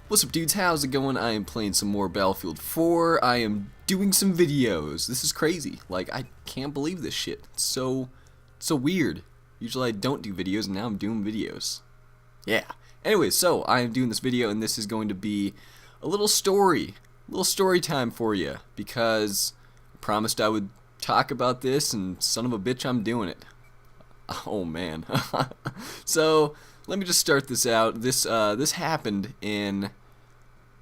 What's up, dudes? How's it going? I am playing some more Battlefield 4. I am doing some videos. This is crazy. Like, I can't believe this shit. It's so weird. Usually I don't do videos, and now I'm doing videos. Yeah. Anyway, so I am doing this video, and this is going to be a little story time for you, because I promised I would talk about this, and son of a bitch, I'm doing it. Oh man. So let me just start this out. This happened in,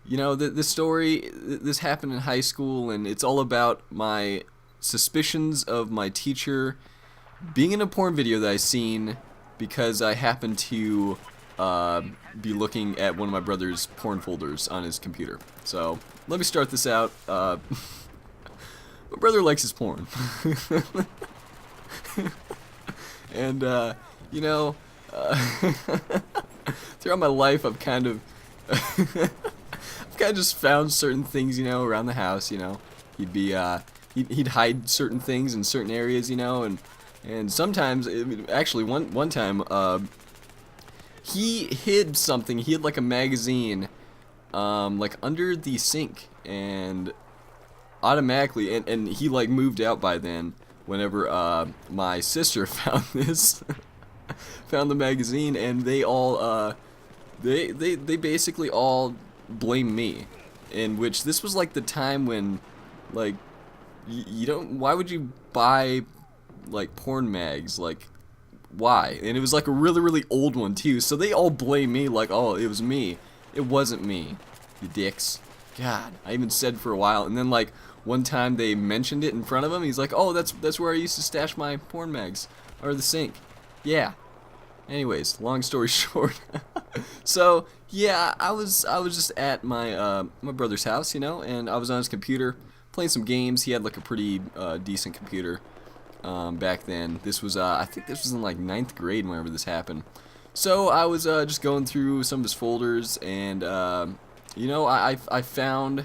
this story. This happened in high school, and it's all about my suspicions of my teacher being in a porn video that I seen because I happened to be looking at one of my brother's porn folders on his computer. So let me start this out. My brother likes his porn. And, throughout my life, I've kind of just found certain things, around the house, He'd be, he'd hide certain things in certain areas, and sometimes, actually, one time, he hid something. He had, like, a magazine, like, under the sink, and automatically, and he, like, moved out by then. Whenever my sister found this, found the magazine, and they all they basically all blame me, in which this was like the time when, like, you don't, why would you buy like porn mags, like, why? And it was like a really old one too, so they all blame me like, oh, it was me. It wasn't me, you dicks. God, I even said for a while, and then like one time they mentioned it in front of him. He's like, "Oh, that's where I used to stash my porn mags, or the sink." Yeah. Anyways, long story short, so yeah, I was just at my my brother's house, and I was on his computer playing some games. He had like a pretty decent computer back then. This was I think this was in like 9th grade whenever this happened. So I was just going through some of his folders, and I found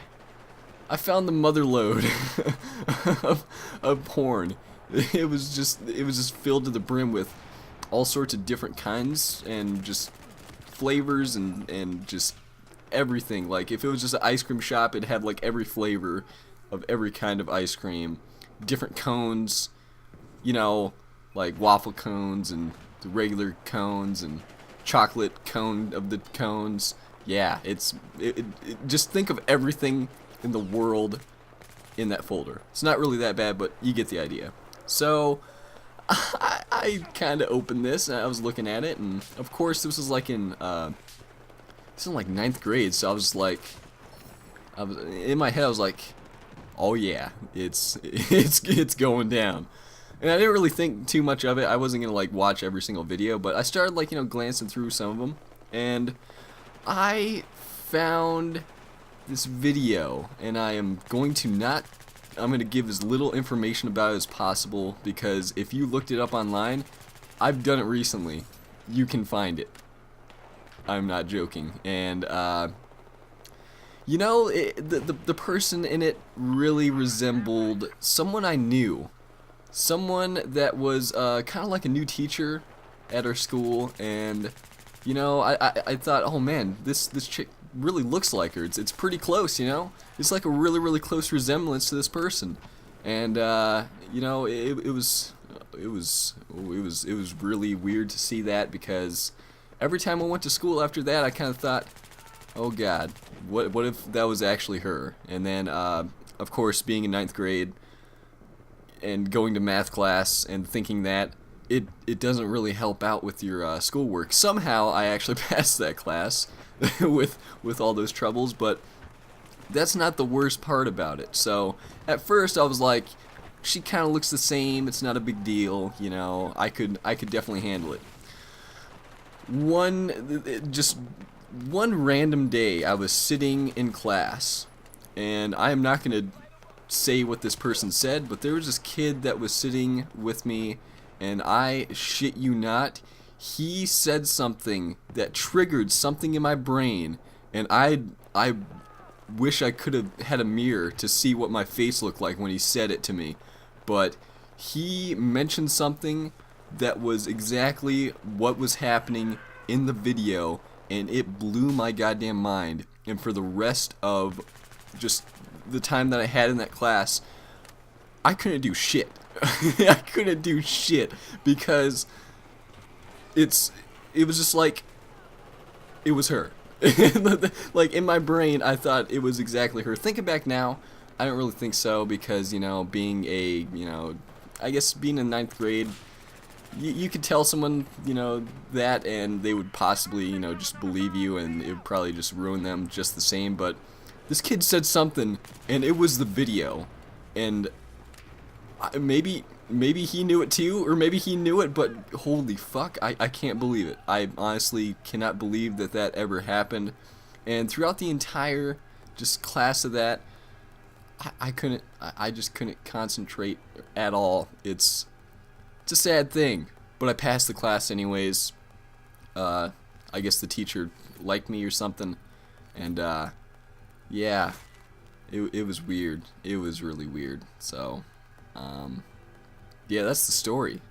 the mother lode of porn. It was just filled to the brim with all sorts of different kinds and just flavors and just everything. Like, if it was just an ice cream shop, it had like every flavor of every kind of ice cream, different cones, like waffle cones and the regular cones and chocolate cone of the cones. Yeah, just think of everything in the world in that folder. It's not really that bad, but you get the idea. So I kind of opened this, and I was looking at it, and of course this was like in this is in like 9th grade. So I was like, in my head I was like, oh yeah, it's going down. And I didn't really think too much of it. I wasn't gonna like watch every single video, but I started like glancing through some of them, and I found this video, and I'm going to give as little information about it as possible, because if you looked it up online, I've done it recently, you can find it. I'm not joking. And the person in it really resembled someone I knew, someone that was kind of like a new teacher at our school. And I thought, oh man, this chick really looks like her. It's pretty close, It's like a really close resemblance to this person. And it was really weird to see that, because every time I went to school after that, I kind of thought, oh god, what if that was actually her? And then of course, being in 9th grade and going to math class and thinking that it doesn't really help out with your schoolwork. Somehow I actually passed that class with all those troubles, but that's not the worst part about it. So at first I was like, she kind of looks the same, it's not a big deal, I could definitely handle it. One random day I was sitting in class, and I am not going to say what this person said, but there was this kid that was sitting with me, and I shit you not, he said something that triggered something in my brain, and I wish I could have had a mirror to see what my face looked like when he said it to me. But he mentioned something that was exactly what was happening in the video, and it blew my goddamn mind. And for the rest of just the time that I had in that class, I couldn't do shit. I couldn't do shit because it was just like it was her. Like in my brain, I thought it was exactly her. Thinking back now, I don't really think so because, you know, being a, you know, I guess being in ninth grade, you could tell someone, you know, that and they would possibly, you know, just believe you and it would probably just ruin them just the same. But this kid said something and it was the video, and maybe he knew it too, or maybe he knew it, but holy fuck, I can't believe it. I honestly cannot believe that that ever happened. And throughout the entire just class of that, I just couldn't concentrate at all. It's a sad thing, but I passed the class anyways. I guess the teacher liked me or something, and yeah, it was weird. It was really weird. So, yeah, that's the story.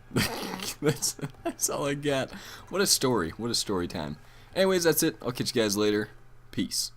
that's all I got. What a story. What a story time. Anyways, that's it. I'll catch you guys later. Peace.